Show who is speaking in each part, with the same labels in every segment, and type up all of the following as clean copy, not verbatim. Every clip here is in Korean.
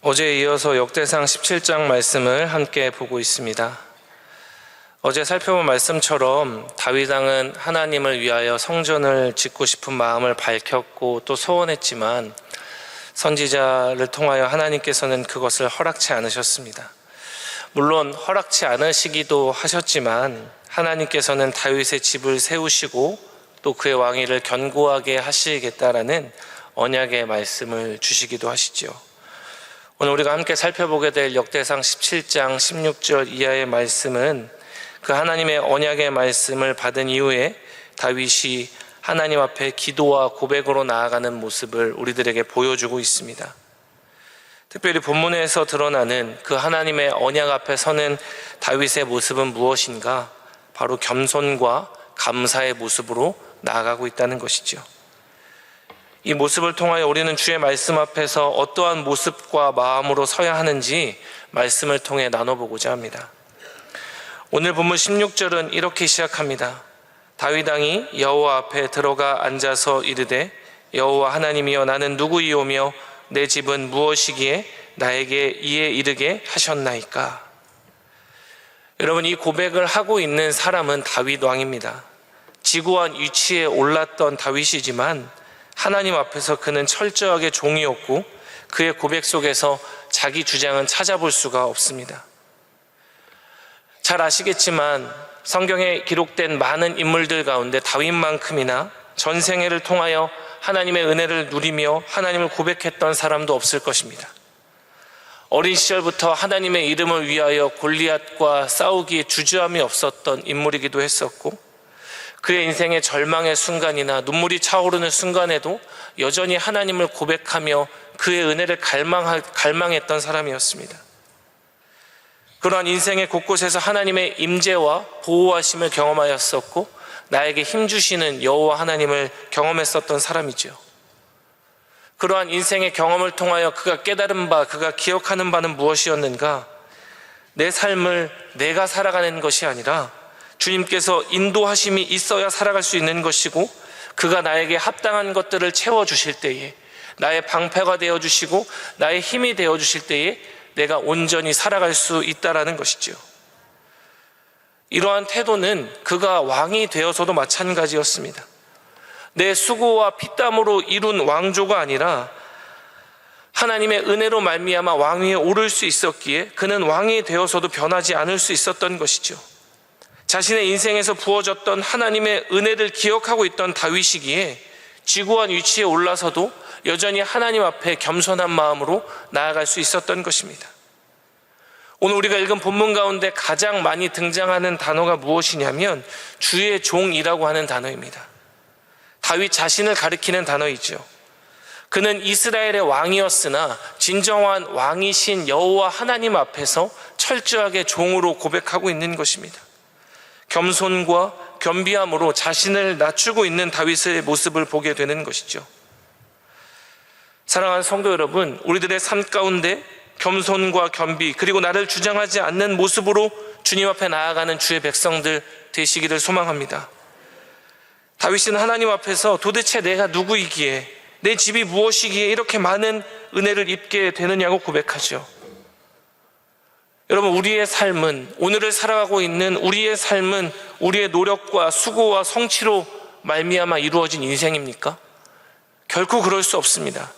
Speaker 1: 어제에 이어서 역대상 17장 말씀을 함께 보고 있습니다. 어제 살펴본 말씀처럼 다윗 왕은 하나님을 위하여 성전을 짓고 싶은 마음을 밝혔고 또 소원했지만 선지자를 통하여 하나님께서는 그것을 허락치 않으셨습니다. 물론 허락치 않으시기도 하셨지만 하나님께서는 다윗의 집을 세우시고 또 그의 왕위를 견고하게 하시겠다라는 언약의 말씀을 주시기도 하시죠. 오늘 우리가 함께 살펴보게 될 역대상 17장 16절 이하의 말씀은 그 하나님의 언약의 말씀을 받은 이후에 다윗이 하나님 앞에 기도와 고백으로 나아가는 모습을 우리들에게 보여주고 있습니다. 특별히 본문에서 드러나는 그 하나님의 언약 앞에 서는 다윗의 모습은 무엇인가? 바로 겸손과 감사의 모습으로 나아가고 있다는 것이죠. 이 모습을 통하여 우리는 주의 말씀 앞에서 어떠한 모습과 마음으로 서야 하는지 말씀을 통해 나눠보고자 합니다. 오늘 본문 16절은 이렇게 시작합니다. 다윗 왕이 여호와 앞에 들어가 앉아서 이르되 여호와 하나님이여 나는 누구이오며 내 집은 무엇이기에 나에게 이에 이르게 하셨나이까. 여러분, 이 고백을 하고 있는 사람은 다윗 왕입니다. 지구한 위치에 올랐던 다윗이지만 하나님 앞에서 그는 철저하게 종이었고 그의 고백 속에서 자기 주장은 찾아볼 수가 없습니다. 잘 아시겠지만 성경에 기록된 많은 인물들 가운데 다윗만큼이나 전생애를 통하여 하나님의 은혜를 누리며 하나님을 고백했던 사람도 없을 것입니다. 어린 시절부터 하나님의 이름을 위하여 골리앗과 싸우기에 주저함이 없었던 인물이기도 했었고 그의 인생의 절망의 순간이나 눈물이 차오르는 순간에도 여전히 하나님을 고백하며 그의 은혜를 갈망했던 사람이었습니다. 그러한 인생의 곳곳에서 하나님의 임재와 보호하심을 경험하였었고 나에게 힘주시는 여호와 하나님을 경험했었던 사람이죠. 그러한 인생의 경험을 통하여 그가 깨달은 바, 그가 기억하는 바는 무엇이었는가? 내 삶을 내가 살아가는 것이 아니라 주님께서 인도하심이 있어야 살아갈 수 있는 것이고 그가 나에게 합당한 것들을 채워주실 때에 나의 방패가 되어주시고 나의 힘이 되어주실 때에 내가 온전히 살아갈 수 있다라는 것이죠. 이러한 태도는 그가 왕이 되어서도 마찬가지였습니다. 내 수고와 피땀으로 이룬 왕조가 아니라 하나님의 은혜로 말미암아 왕위에 오를 수 있었기에 그는 왕이 되어서도 변하지 않을 수 있었던 것이죠. 자신의 인생에서 부어졌던 하나님의 은혜를 기억하고 있던 다윗이기에 지구한 위치에 올라서도 여전히 하나님 앞에 겸손한 마음으로 나아갈 수 있었던 것입니다. 오늘 우리가 읽은 본문 가운데 가장 많이 등장하는 단어가 무엇이냐면 주의 종이라고 하는 단어입니다. 다윗 자신을 가리키는 단어이죠. 그는 이스라엘의 왕이었으나 진정한 왕이신 여호와 하나님 앞에서 철저하게 종으로 고백하고 있는 것입니다. 겸손과 겸비함으로 자신을 낮추고 있는 다윗의 모습을 보게 되는 것이죠. 사랑하는 성도 여러분, 우리들의 삶 가운데 겸손과 겸비 그리고 나를 주장하지 않는 모습으로 주님 앞에 나아가는 주의 백성들 되시기를 소망합니다. 다윗은 하나님 앞에서 도대체 내가 누구이기에 내 집이 무엇이기에 이렇게 많은 은혜를 입게 되느냐고 고백하죠. 여러분, 우리의 삶은, 오늘을 살아가고 있는 우리의 삶은 우리의 노력과 수고와 성취로 말미암아 이루어진 인생입니까? 결코 그럴 수 없습니다.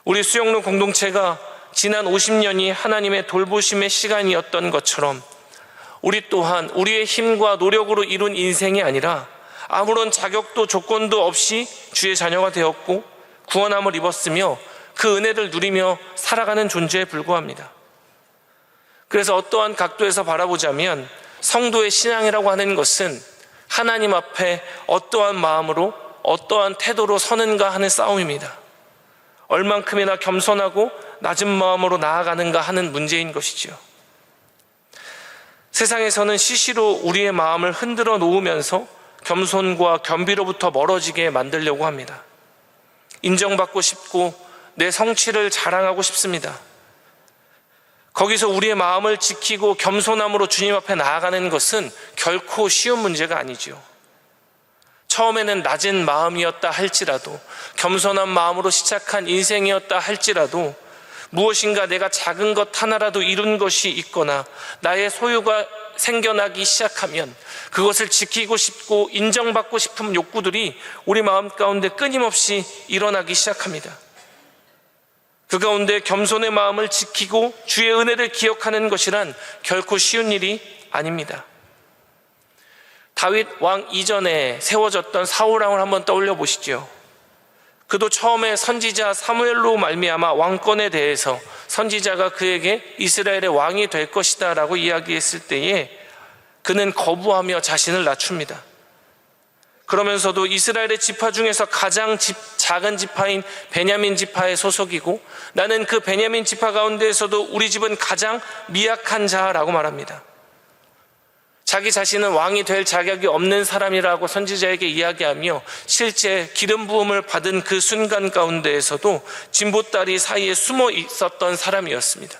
Speaker 1: 우리 수영로 공동체가 지난 50년이 하나님의 돌보심의 시간이었던 것처럼 우리 또한 우리의 힘과 노력으로 이룬 인생이 아니라 아무런 자격도 조건도 없이 주의 자녀가 되었고 구원함을 입었으며 그 은혜를 누리며 살아가는 존재에 불과합니다. 그래서 어떠한 각도에서 바라보자면 성도의 신앙이라고 하는 것은 하나님 앞에 어떠한 마음으로 어떠한 태도로 서는가 하는 싸움입니다. 얼만큼이나 겸손하고 낮은 마음으로 나아가는가 하는 문제인 것이죠. 세상에서는 시시로 우리의 마음을 흔들어 놓으면서 겸손과 겸비로부터 멀어지게 만들려고 합니다. 인정받고 싶고 내 성취를 자랑하고 싶습니다. 거기서 우리의 마음을 지키고 겸손함으로 주님 앞에 나아가는 것은 결코 쉬운 문제가 아니죠. 처음에는 낮은 마음이었다 할지라도, 겸손한 마음으로 시작한 인생이었다 할지라도 무엇인가 내가 작은 것 하나라도 이룬 것이 있거나 나의 소유가 생겨나기 시작하면 그것을 지키고 싶고 인정받고 싶은 욕구들이 우리 마음 가운데 끊임없이 일어나기 시작합니다. 그 가운데 겸손의 마음을 지키고 주의 은혜를 기억하는 것이란 결코 쉬운 일이 아닙니다. 다윗 왕 이전에 세워졌던 사울 왕을 한번 떠올려 보시죠. 그도 처음에 선지자 사무엘로 말미암아 왕권에 대해서 선지자가 그에게 이스라엘의 왕이 될 것이다 라고 이야기했을 때에 그는 거부하며 자신을 낮춥니다. 그러면서도 이스라엘의 지파 중에서 가장 작은 지파인 베냐민 지파의 소속이고 나는 그 베냐민 지파 가운데에서도 우리 집은 가장 미약한 자라고 말합니다. 자기 자신은 왕이 될 자격이 없는 사람이라고 선지자에게 이야기하며 실제 기름 부음을 받은 그 순간 가운데에서도 진보다리 사이에 숨어 있었던 사람이었습니다.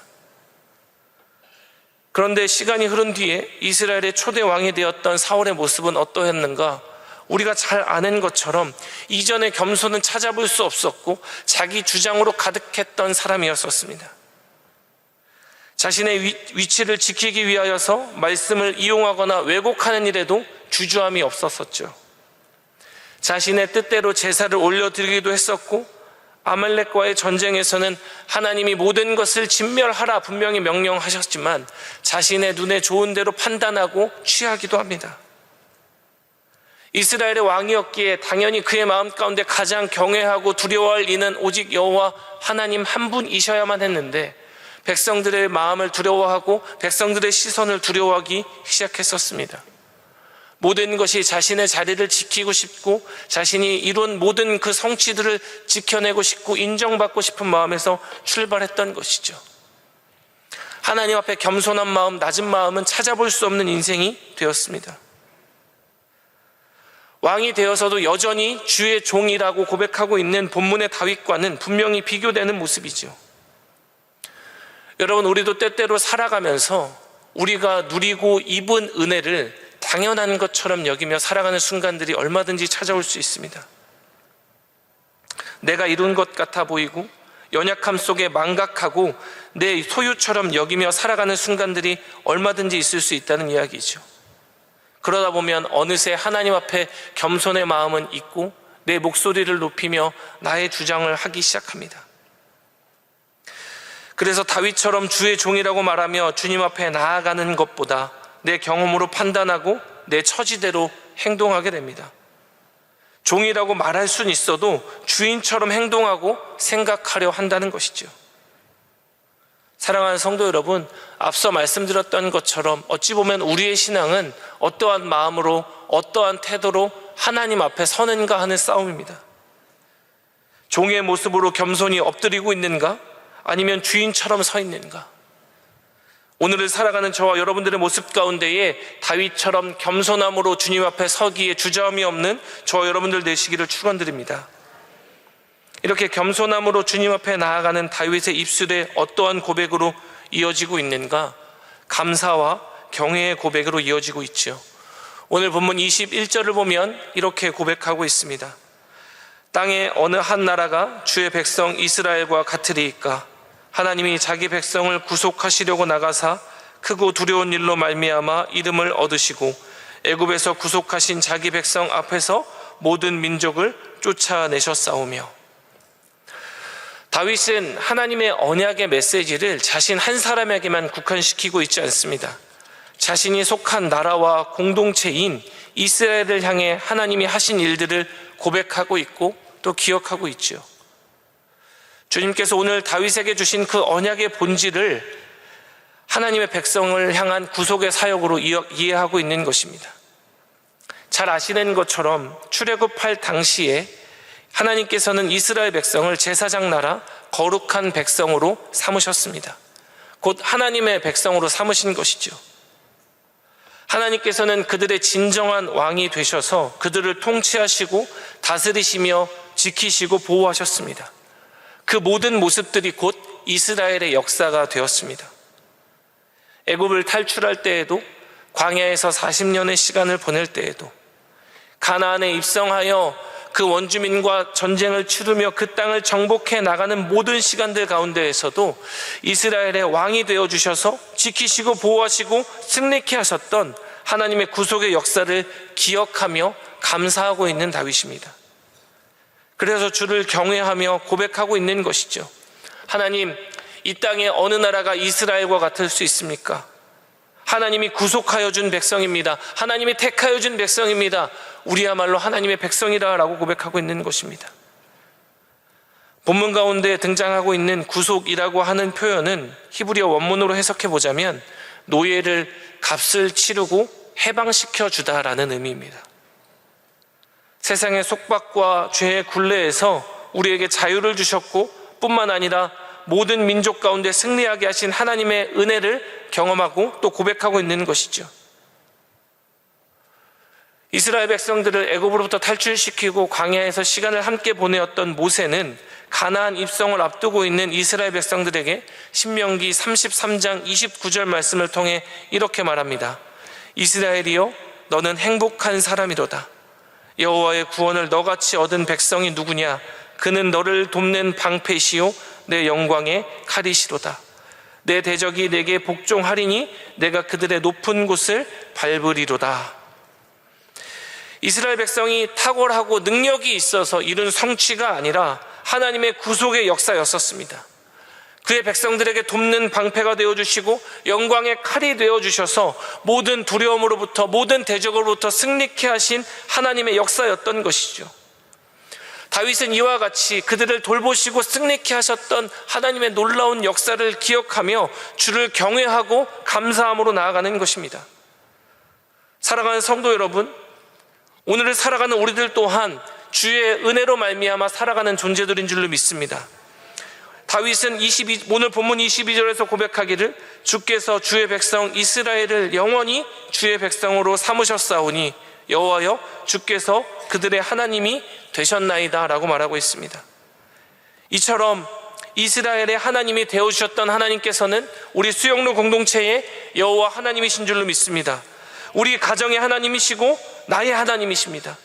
Speaker 1: 그런데 시간이 흐른 뒤에 이스라엘의 초대 왕이 되었던 사울의 모습은 어떠했는가? 우리가 잘 아는 것처럼 이전의 겸손은 찾아볼 수 없었고 자기 주장으로 가득했던 사람이었습니다. 자신의 위치를 지키기 위하여서 말씀을 이용하거나 왜곡하는 일에도 주저함이 없었었죠. 자신의 뜻대로 제사를 올려드리기도 했었고 아말렉과의 전쟁에서는 하나님이 모든 것을 진멸하라 분명히 명령하셨지만 자신의 눈에 좋은 대로 판단하고 취하기도 합니다. 이스라엘의 왕이었기에 당연히 그의 마음 가운데 가장 경외하고 두려워할 이는 오직 여호와 하나님 한 분이셔야만 했는데 백성들의 마음을 두려워하고 백성들의 시선을 두려워하기 시작했었습니다. 모든 것이 자신의 자리를 지키고 싶고 자신이 이룬 모든 그 성취들을 지켜내고 싶고 인정받고 싶은 마음에서 출발했던 것이죠. 하나님 앞에 겸손한 마음, 낮은 마음은 찾아볼 수 없는 인생이 되었습니다. 왕이 되어서도 여전히 주의 종이라고 고백하고 있는 본문의 다윗과는 분명히 비교되는 모습이죠. 여러분, 우리도 때때로 살아가면서 우리가 누리고 입은 은혜를 당연한 것처럼 여기며 살아가는 순간들이 얼마든지 찾아올 수 있습니다. 내가 이룬 것 같아 보이고 연약함 속에 망각하고 내 소유처럼 여기며 살아가는 순간들이 얼마든지 있을 수 있다는 이야기죠. 그러다 보면 어느새 하나님 앞에 겸손의 마음은 있고 내 목소리를 높이며 나의 주장을 하기 시작합니다. 그래서 다윗처럼 주의 종이라고 말하며 주님 앞에 나아가는 것보다 내 경험으로 판단하고 내 처지대로 행동하게 됩니다. 종이라고 말할 수는 있어도 주인처럼 행동하고 생각하려 한다는 것이죠. 사랑하는 성도 여러분, 앞서 말씀드렸던 것처럼 어찌 보면 우리의 신앙은 어떠한 마음으로 어떠한 태도로 하나님 앞에 서는가 하는 싸움입니다. 종의 모습으로 겸손히 엎드리고 있는가? 아니면 주인처럼 서 있는가? 오늘을 살아가는 저와 여러분들의 모습 가운데에 다윗처럼 겸손함으로 주님 앞에 서기에 주저함이 없는 저와 여러분들 되시기를 축원드립니다. 이렇게 겸손함으로 주님 앞에 나아가는 다윗의 입술에 어떠한 고백으로 이어지고 있는가? 감사와 경외의 고백으로 이어지고 있죠. 오늘 본문 21절을 보면 이렇게 고백하고 있습니다. 땅의 어느 한 나라가 주의 백성 이스라엘과 같으리이까? 하나님이 자기 백성을 구속하시려고 나가사 크고 두려운 일로 말미암아 이름을 얻으시고 애굽에서 구속하신 자기 백성 앞에서 모든 민족을 쫓아내셨사오며. 다윗은 하나님의 언약의 메시지를 자신 한 사람에게만 국한시키고 있지 않습니다. 자신이 속한 나라와 공동체인 이스라엘을 향해 하나님이 하신 일들을 고백하고 있고 또 기억하고 있죠. 주님께서 오늘 다윗에게 주신 그 언약의 본질을 하나님의 백성을 향한 구속의 사역으로 이해하고 있는 것입니다. 잘 아시는 것처럼 출애굽할 당시에 하나님께서는 이스라엘 백성을 제사장 나라 거룩한 백성으로 삼으셨습니다. 곧 하나님의 백성으로 삼으신 것이죠. 하나님께서는 그들의 진정한 왕이 되셔서 그들을 통치하시고 다스리시며 지키시고 보호하셨습니다. 그 모든 모습들이 곧 이스라엘의 역사가 되었습니다. 애굽을 탈출할 때에도, 광야에서 40년의 시간을 보낼 때에도, 가나안에 입성하여 그 원주민과 전쟁을 치르며 그 땅을 정복해 나가는 모든 시간들 가운데에서도 이스라엘의 왕이 되어주셔서 지키시고 보호하시고 승리케 하셨던 하나님의 구속의 역사를 기억하며 감사하고 있는 다윗입니다. 그래서 주를 경외하며 고백하고 있는 것이죠. 하나님, 이 땅에 어느 나라가 이스라엘과 같을 수 있습니까? 하나님이 구속하여 준 백성입니다. 하나님이 택하여 준 백성입니다. 우리야말로 하나님의 백성이다 라고 고백하고 있는 것입니다. 본문 가운데 등장하고 있는 구속이라고 하는 표현은 히브리어 원문으로 해석해 보자면 노예를 값을 치르고 해방시켜 주다라는 의미입니다. 세상의 속박과 죄의 굴레에서 우리에게 자유를 주셨고 뿐만 아니라 모든 민족 가운데 승리하게 하신 하나님의 은혜를 경험하고 또 고백하고 있는 것이죠. 이스라엘 백성들을 애굽으로부터 탈출시키고 광야에서 시간을 함께 보내었던 모세는 가나안 입성을 앞두고 있는 이스라엘 백성들에게 신명기 33장 29절 말씀을 통해 이렇게 말합니다. 이스라엘이여, 너는 행복한 사람이로다. 여호와의 구원을 너같이 얻은 백성이 누구냐? 그는 너를 돕는 방패시요 내 영광의 칼이시로다. 내 대적이 내게 복종하리니 내가 그들의 높은 곳을 밟으리로다. 이스라엘 백성이 탁월하고 능력이 있어서 이룬 성취가 아니라 하나님의 구속의 역사였었습니다. 그의 백성들에게 돕는 방패가 되어주시고 영광의 칼이 되어주셔서 모든 두려움으로부터 모든 대적으로부터 승리케 하신 하나님의 역사였던 것이죠. 다윗은 이와 같이 그들을 돌보시고 승리케 하셨던 하나님의 놀라운 역사를 기억하며 주를 경외하고 감사함으로 나아가는 것입니다. 사랑하는 성도 여러분, 오늘을 살아가는 우리들 또한 주의 은혜로 말미암아 살아가는 존재들인 줄로 믿습니다. 다윗은 오늘 본문 22절에서 고백하기를 주께서 주의 백성 이스라엘을 영원히 주의 백성으로 삼으셨사오니 여호와여 주께서 그들의 하나님이 되셨나이다 라고 말하고 있습니다. 이처럼 이스라엘의 하나님이 되어주셨던 하나님께서는 우리 수영로 공동체의 여호와 하나님이신 줄로 믿습니다. 우리 가정의 하나님이시고 나의 하나님이십니다.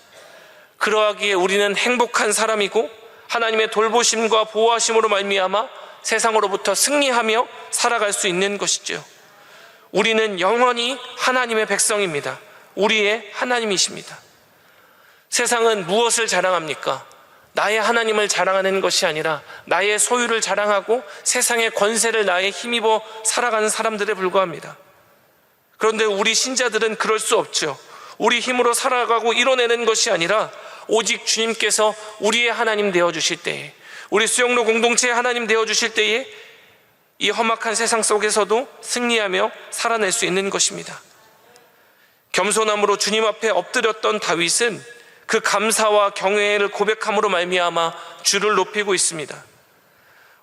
Speaker 1: 그러하기에 우리는 행복한 사람이고 하나님의 돌보심과 보호하심으로 말미암아 세상으로부터 승리하며 살아갈 수 있는 것이죠. 우리는 영원히 하나님의 백성입니다. 우리의 하나님이십니다. 세상은 무엇을 자랑합니까? 나의 하나님을 자랑하는 것이 아니라 나의 소유를 자랑하고 세상의 권세를 나의 힘입어 살아가는 사람들에 불과합니다. 그런데 우리 신자들은 그럴 수 없죠. 우리 힘으로 살아가고 이뤄내는 것이 아니라 오직 주님께서 우리의 하나님 되어주실 때에, 우리 수영로 공동체의 하나님 되어주실 때에 이 험악한 세상 속에서도 승리하며 살아낼 수 있는 것입니다. 겸손함으로 주님 앞에 엎드렸던 다윗은 그 감사와 경외를 고백함으로 말미암아 주를 높이고 있습니다.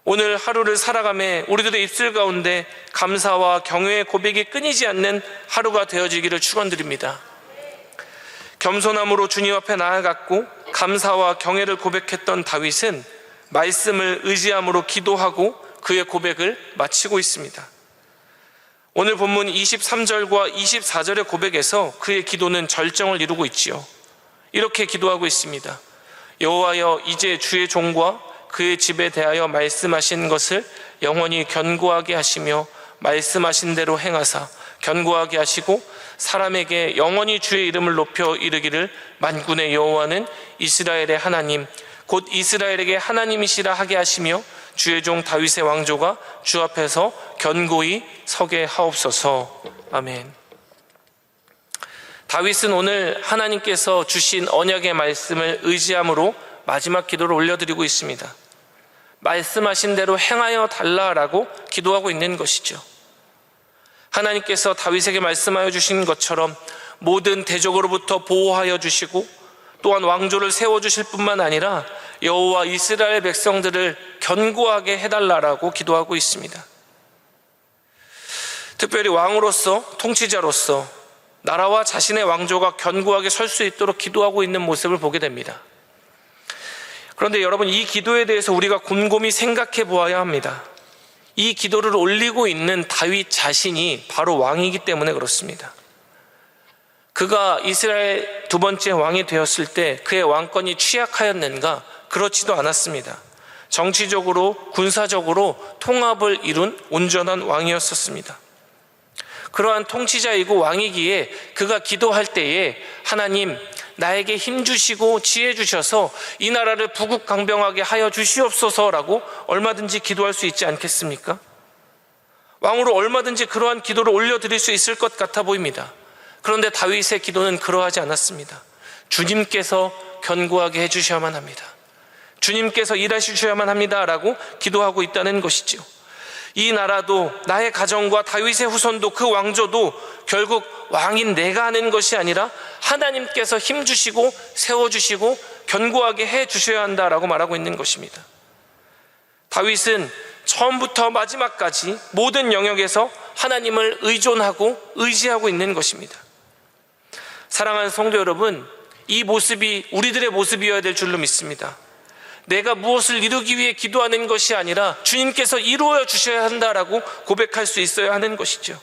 Speaker 1: 오늘 하루를 살아가며 우리들의 입술 가운데 감사와 경외의 고백이 끊이지 않는 하루가 되어지기를 축원드립니다. 겸손함으로 주님 앞에 나아갔고 감사와 경외를 고백했던 다윗은 말씀을 의지함으로 기도하고 그의 고백을 마치고 있습니다. 오늘 본문 23절과 24절의 고백에서 그의 기도는 절정을 이루고 있지요. 이렇게 기도하고 있습니다. 여호와여, 이제 주의 종과 그의 집에 대하여 말씀하신 것을 영원히 견고하게 하시며 말씀하신 대로 행하사 견고하게 하시고 사람에게 영원히 주의 이름을 높여 이르기를 만군의 여호와는 이스라엘의 하나님 곧 이스라엘에게 하나님이시라 하게 하시며 주의 종 다윗의 왕조가 주 앞에서 견고히 서게 하옵소서. 아멘. 다윗은 오늘 하나님께서 주신 언약의 말씀을 의지함으로 마지막 기도를 올려드리고 있습니다. 말씀하신 대로 행하여 달라라고 기도하고 있는 것이죠. 하나님께서 다윗에게 말씀하여 주신 것처럼 모든 대적으로부터 보호하여 주시고 또한 왕조를 세워주실 뿐만 아니라 여호와 이스라엘 백성들을 견고하게 해달라라고 기도하고 있습니다. 특별히 왕으로서, 통치자로서 나라와 자신의 왕조가 견고하게 설 수 있도록 기도하고 있는 모습을 보게 됩니다. 그런데 여러분, 이 기도에 대해서 우리가 곰곰이 생각해 보아야 합니다. 이 기도를 올리고 있는 다윗 자신이 바로 왕이기 때문에 그렇습니다. 그가 이스라엘 두 번째 왕이 되었을 때 그의 왕권이 취약하였는가? 그렇지도 않았습니다. 정치적으로 군사적으로 통합을 이룬 온전한 왕이었었습니다. 그러한 통치자이고 왕이기에 그가 기도할 때에 하나님 나에게 힘 주시고 지혜 주셔서 이 나라를 부국강병하게 하여 주시옵소서라고 얼마든지 기도할 수 있지 않겠습니까? 왕으로 얼마든지 그러한 기도를 올려드릴 수 있을 것 같아 보입니다. 그런데 다윗의 기도는 그러하지 않았습니다. 주님께서 견고하게 해주셔야만 합니다. 주님께서 일하셔야만 합니다라고 기도하고 있다는 것이죠. 이 나라도 나의 가정과 다윗의 후손도 그 왕조도 결국 왕인 내가 하는 것이 아니라 하나님께서 힘주시고 세워주시고 견고하게 해주셔야 한다라고 말하고 있는 것입니다. 다윗은 처음부터 마지막까지 모든 영역에서 하나님을 의존하고 의지하고 있는 것입니다. 사랑하는 성도 여러분, 이 모습이 우리들의 모습이어야 될 줄로 믿습니다. 내가 무엇을 이루기 위해 기도하는 것이 아니라 주님께서 이루어 주셔야 한다라고 고백할 수 있어야 하는 것이죠.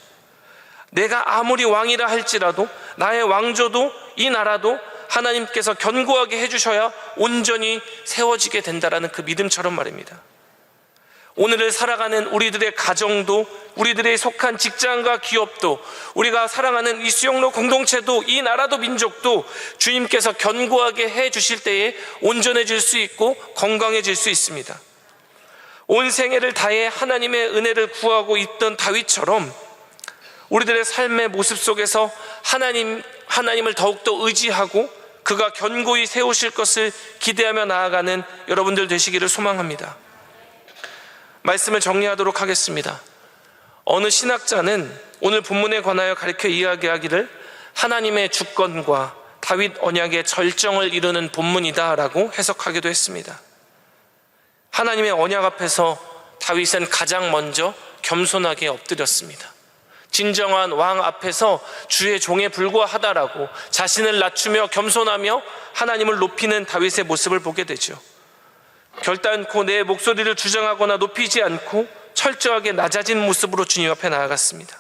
Speaker 1: 내가 아무리 왕이라 할지라도 나의 왕조도 이 나라도 하나님께서 견고하게 해주셔야 온전히 세워지게 된다라는 그 믿음처럼 말입니다. 오늘을 살아가는 우리들의 가정도, 우리들의 속한 직장과 기업도, 우리가 사랑하는 이 수영로 공동체도, 이 나라도 민족도 주님께서 견고하게 해주실 때에 온전해질 수 있고 건강해질 수 있습니다. 온 생애를 다해 하나님의 은혜를 구하고 있던 다윗처럼 우리들의 삶의 모습 속에서 하나님을 더욱더 의지하고 그가 견고히 세우실 것을 기대하며 나아가는 여러분들 되시기를 소망합니다. 말씀을 정리하도록 하겠습니다. 어느 신학자는 오늘 본문에 관하여 가르쳐 이야기하기를 하나님의 주권과 다윗 언약의 절정을 이루는 본문이다 라고 해석하기도 했습니다. 하나님의 언약 앞에서 다윗은 가장 먼저 겸손하게 엎드렸습니다. 진정한 왕 앞에서 주의 종에 불과하다라고 자신을 낮추며 겸손하며 하나님을 높이는 다윗의 모습을 보게 되죠. 결단코 내 목소리를 주장하거나 높이지 않고 철저하게 낮아진 모습으로 주님 앞에 나아갔습니다.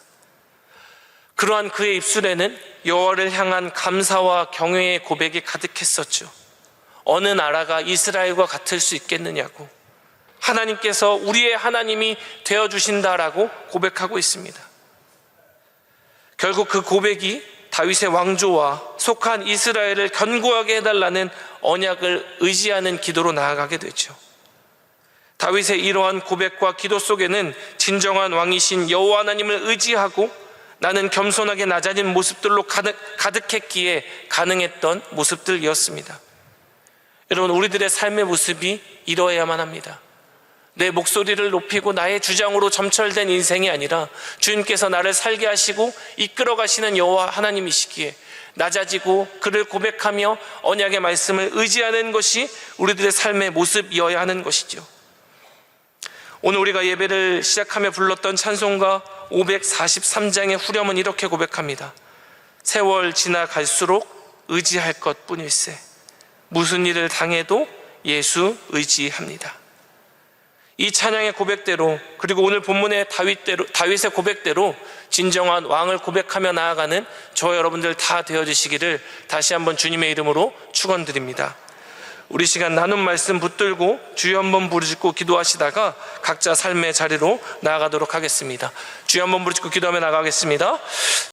Speaker 1: 그러한 그의 입술에는 여호와를 향한 감사와 경외의 고백이 가득했었죠. 어느 나라가 이스라엘과 같을 수 있겠느냐고, 하나님께서 우리의 하나님이 되어주신다라고 고백하고 있습니다. 결국 그 고백이 다윗의 왕조와 속한 이스라엘을 견고하게 해달라는 언약을 의지하는 기도로 나아가게 되죠. 다윗의 이러한 고백과 기도 속에는 진정한 왕이신 여호와 하나님을 의지하고 나는 겸손하게 낮아진 모습들로 가득했기에 가능했던 모습들이었습니다. 여러분, 우리들의 삶의 모습이 이러해야만 합니다. 내 목소리를 높이고 나의 주장으로 점철된 인생이 아니라 주님께서 나를 살게 하시고 이끌어 가시는 여호와 하나님이시기에 낮아지고 그를 고백하며 언약의 말씀을 의지하는 것이 우리들의 삶의 모습이어야 하는 것이죠. 오늘 우리가 예배를 시작하며 불렀던 찬송가 543장의 후렴은 이렇게 고백합니다. 세월 지나갈수록 의지할 것뿐일세, 무슨 일을 당해도 예수 의지합니다. 이 찬양의 고백대로, 그리고 오늘 본문의 다윗의 고백대로 진정한 왕을 고백하며 나아가는 저 여러분들 다 되어주시기를 다시 한번 주님의 이름으로 축원드립니다. 우리 시간 나눈 말씀 붙들고 주여 한번 부르짖고 기도하시다가 각자 삶의 자리로 나아가도록 하겠습니다. 주여 한번 부르짖고 기도하며 나가겠습니다.